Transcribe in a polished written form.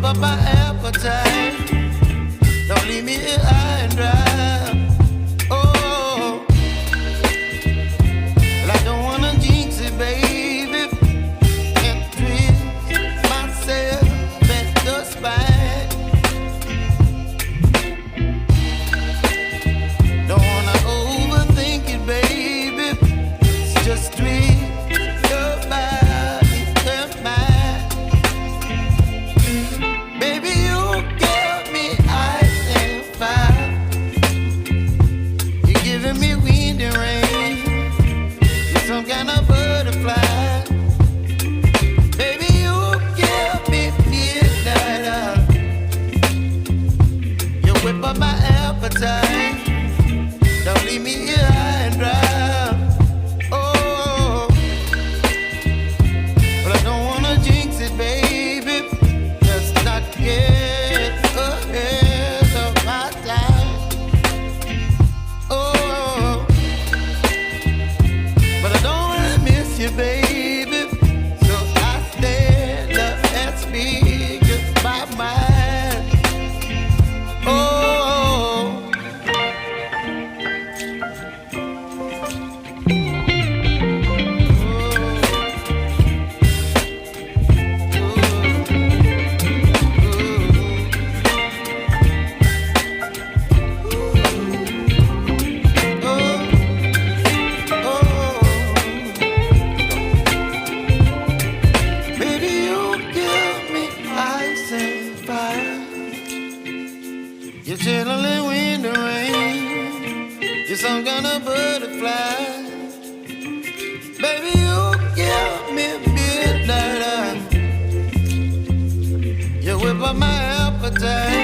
whip up my appetite. Don't leave me here high and dry. Oh, well, I don't wanna jinx it, baby. Can't twist myself at the spine. Don't wanna overthink it, baby. It's just twist your body and mine. Baby, you give me ice and fire. You're giving me wind and rain. You're some kind of butterfly. Baby, you give me midnight. You whip up my appetite. Don't leave me here high and dry. Oh, but I don't wanna jinx it, baby. Let's not get ahead of my time. Oh, but I don't wanna miss you, baby. So I stand up and speak just my mind. Oh. Baby, you give me ice and fire. You're chilling wind and rain. You're some kind of butterfly. Baby, you give me midnight. You whip up my appetite.